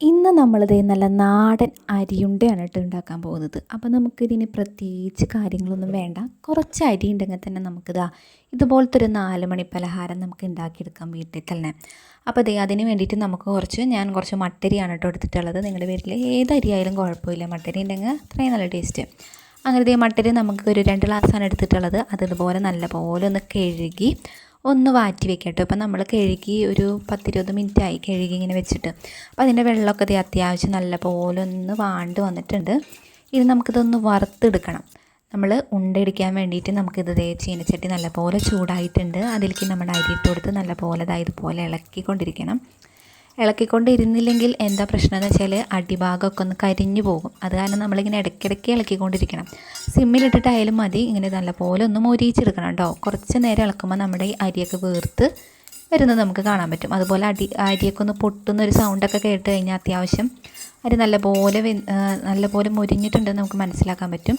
ഇന്ന് നമ്മളിത് നല്ല നാടൻ അരിയുണ്ടയാണ് ഉണ്ടാക്കാൻ പോകുന്നത്. അപ്പോൾ നമുക്കിതിന് പ്രത്യേകിച്ച് കാര്യങ്ങളൊന്നും വേണ്ട. കുറച്ച് അരി ഉണ്ടെങ്കിൽ തന്നെ നമുക്കിതാ ഇതുപോലത്തെ ഒരു 4 മണി പലഹാരം നമുക്ക് ഉണ്ടാക്കിയെടുക്കാം വീട്ടിൽ തന്നെ. അപ്പോൾ അതിന് വേണ്ടിയിട്ട് നമുക്ക് ഞാൻ കുറച്ച് മട്ടരിയാണ് എടുത്തിട്ടുള്ളത്. നിങ്ങളുടെ വീട്ടിൽ ഏത് അരിയായാലും കുഴപ്പമില്ല, മട്ടരി ഉണ്ടെങ്കിൽ അത്രയും നല്ല ടേസ്റ്റ്. അങ്ങനെ മട്ടരി നമുക്ക് ഒരു 2 ഗ്ലാസ്സാണ് എടുത്തിട്ടുള്ളത്. അതുപോലെ നല്ലപോലെ ഒന്ന് കഴുകി ഒന്ന് വാറ്റി വെക്കാം കേട്ടോ. ഇപ്പം നമ്മൾ കഴുകി ഒരു 10-20 മിനിറ്റായി കഴുകി ഇങ്ങനെ വെച്ചിട്ട്. അപ്പോൾ അതിൻ്റെ വെള്ളമൊക്കെ അത്യാവശ്യം നല്ലപോലെ ഒന്ന് വാണ്ട് വന്നിട്ടുണ്ട്. ഇത് നമുക്കിതൊന്ന് വറുത്തെടുക്കണം. നമ്മൾ ഉണ്ടടിക്കാൻ വേണ്ടിയിട്ട് നമുക്കിത് ചീനച്ചട്ടി നല്ലപോലെ ചൂടായിട്ടുണ്ട്. അതിലേക്ക് നമ്മുടെ അരി ഇട്ട് കൊടുത്ത് നല്ലപോലെ ഇതുപോലെ ഇളക്കിക്കൊണ്ടിരിക്കണം. ഇളക്കിക്കൊണ്ടിരുന്നില്ലെങ്കിൽ എന്താ പ്രശ്നം എന്ന് വെച്ചാൽ അടിഭാഗമൊക്കെ ഒന്ന് കരിഞ്ഞു പോകും. അത് കാരണം നമ്മളിങ്ങനെ ഇടയ്ക്കിടയ്ക്ക് ഇളക്കിക്കൊണ്ടിരിക്കണം. സിമ്മിലിട്ടിട്ടായാലും മതി. ഇങ്ങനെ നല്ലപോലെ ഒന്ന് മൊരിയിച്ചെടുക്കണം കേട്ടോ. കുറച്ച് നേരം ഇളക്കുമ്പോൾ നമ്മുടെ ഈ അരിയൊക്കെ വീർത്ത് വരുന്നത് നമുക്ക് കാണാൻ പറ്റും. അതുപോലെ അരിയൊക്കെ ഒന്ന് പൊട്ടുന്നൊരു സൗണ്ടൊക്കെ കേട്ട് കഴിഞ്ഞാൽ അത്യാവശ്യം അരി നല്ലപോലെ മൊരിഞ്ഞിട്ടുണ്ടെന്ന് നമുക്ക് മനസ്സിലാക്കാൻ പറ്റും.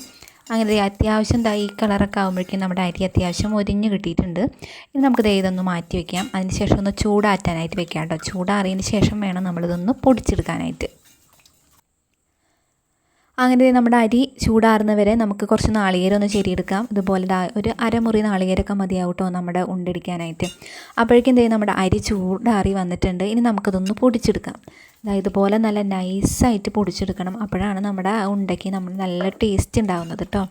അങ്ങനെ അത്യാവശ്യം ഈ കളറൊക്കെ ആകുമ്പോഴേക്കും നമ്മുടെ അരി അത്യാവശ്യം മൊരിഞ്ഞ് കിട്ടിയിട്ടുണ്ട്. ഇനി നമുക്ക് ഇതൊന്ന് മാറ്റി വയ്ക്കാം. അതിന് ശേഷം ഒന്ന് ചൂടാറ്റാനായിട്ട് വെക്കാം കേട്ടോ. ചൂടാറിയതിന് ശേഷം വേണം നമ്മളിതൊന്ന് പൊടിച്ചെടുക്കാനായിട്ട്. അങ്ങനെ നമ്മുടെ അരി ചൂടാറുന്നവരെ നമുക്ക് കുറച്ച് നാളികേരം ഒന്ന് ചെരിയെടുക്കാം. ഇതുപോലെ ഒരു അരമുറി നാളികേരമൊക്കെ മതിയാവും കേട്ടോ നമ്മുടെ ഉണ്ടടിക്കാനായിട്ട്. അപ്പോഴേക്കും നമ്മുടെ അരി ചൂടാറി വന്നിട്ടുണ്ട്. ഇനി നമുക്കതൊന്ന് പൊടിച്ചെടുക്കാം. ഇതുപോലെ നല്ല നൈസായിട്ട് പൊടിച്ചെടുക്കണം. അപ്പോഴാണ് നമ്മുടെ ഉണ്ടയ്ക്ക് നല്ല ടേസ്റ്റ് ഉണ്ടാകുന്നത് കേട്ടോ.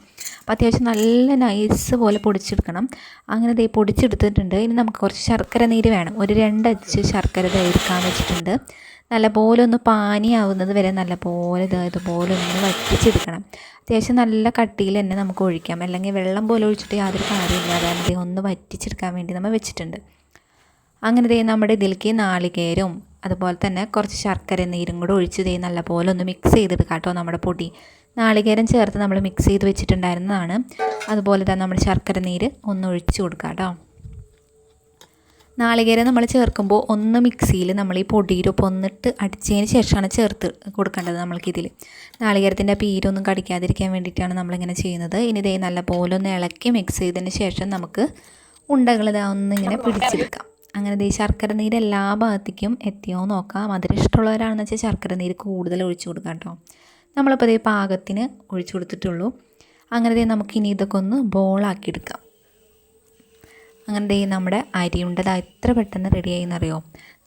അപ്പോൾ അത്യാവശ്യം നല്ല നൈസ് പോലെ പൊടിച്ചെടുക്കണം. അങ്ങനെ പൊടിച്ചെടുത്തിട്ടുണ്ട്. ഇനി നമുക്ക് കുറച്ച് ശർക്കര നീര് വേണം. ഒരു 2 അച്ച് ശർക്കര എടുക്കാൻ വെച്ചിട്ടുണ്ട്. നല്ലപോലെ ഒന്ന് പാനിയാവുന്നത് വരെ നല്ലപോലെ ഇതുപോലെ ഒന്ന് വറ്റിച്ചെടുക്കണം. അത്യാവശ്യം നല്ല കട്ടിയിൽ തന്നെ നമുക്ക് ഒഴിക്കാം. അല്ലെങ്കിൽ വെള്ളം പോലെ ഒഴിച്ചിട്ട് യാതൊരു കാര്യമില്ല. അതായത് ഒന്ന് വറ്റിച്ചെടുക്കാൻ വേണ്ടി നമ്മൾ വെച്ചിട്ടുണ്ട്. അങ്ങനെ നമ്മുടെ ഇതിലേക്ക് നാളികേരവും അതുപോലെ തന്നെ കുറച്ച് ശർക്കര നീരും കൂടെ ഒഴിച്ച് നല്ലപോലെ ഒന്ന് മിക്സ് ചെയ്തെടുക്കാം കേട്ടോ. നമ്മുടെ പൊടി നാളികേരം ചേർത്ത് നമ്മൾ മിക്സ് ചെയ്ത് വെച്ചിട്ടുണ്ടായിരുന്നതാണ്. അതുപോലെ തന്നെ നമ്മുടെ ശർക്കര നീര് ഒന്ന് ഒഴിച്ച് കൊടുക്കാം കേട്ടോ. നാളികേരം നമ്മൾ ചേർക്കുമ്പോൾ ഒന്ന് മിക്സിയിൽ നമ്മൾ ഈ പൊടിയിലൊപ്പം ഒന്നിട്ട് അടിച്ചതിന് ശേഷമാണ് ചേർത്ത് കൊടുക്കേണ്ടത്. നമ്മൾക്കിതിൽ നാളികേരത്തിൻ്റെ പീരൊന്നും കടിക്കാതിരിക്കാൻ വേണ്ടിയിട്ടാണ് നമ്മളിങ്ങനെ ചെയ്യുന്നത്. ഇനി നല്ലപോലെ ഒന്ന് ഇളക്കി മിക്സ് ചെയ്തതിന് ശേഷം നമുക്ക് ഉണ്ടകൾ ഒന്നിങ്ങനെ പിടിച്ചെടുക്കാം. അങ്ങനെ ശർക്കര നീര് എല്ലാ ഭാഗത്തേക്കും എത്തിയോ നോക്കാം. മധുരം ഇഷ്ടമുള്ളവരാണെന്ന് വെച്ചാൽ ശർക്കര നീര് കൂടുതൽ ഒഴിച്ചു കൊടുക്കാം കേട്ടോ. നമ്മളിപ്പോൾ പാകത്തിന് ഒഴിച്ചു കൊടുത്തിട്ടുള്ളൂ. അങ്ങനെ നമുക്കിനി ഇതൊക്കെ ഒന്ന് ബോളാക്കിയെടുക്കാം. അങ്ങനെ നമ്മുടെ അരിയുണ്ട എത്ര പെട്ടെന്ന് റെഡിയായി എന്നറിയോ.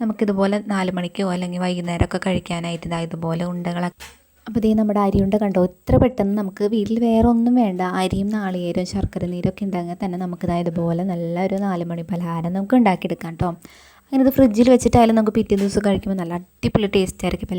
നമുക്കിതുപോലെ 4 മണിക്കോ അല്ലെങ്കിൽ വൈകുന്നേരമൊക്കെ കഴിക്കാനായിട്ട് ഇതുപോലെ ഉണ്ടകളൊക്കെ. അപ്പോൾ നമ്മുടെ അരിയുണ്ട കണ്ടോ, ഇത്ര പെട്ടെന്ന് നമുക്ക് വീട്ടിൽ വേറെ ഒന്നും വേണ്ട. അരിയും നാളികേരവും ശർക്കര നീരൊക്കെ ഉണ്ടെങ്കിൽ തന്നെ നമുക്ക് ഇതുപോലെ നല്ലൊരു 4 മണി പലഹാരം നമുക്ക് ഉണ്ടാക്കിയെടുക്കാം കേട്ടോ. അങ്ങനെ ഇത് ഫ്രിഡ്ജിൽ വെച്ചിട്ടായാലും നമുക്ക് പിറ്റേ ദിവസം കഴിക്കുമ്പോൾ നല്ല അടിപൊളി ടേസ്റ്റ് ആയിരിക്കും.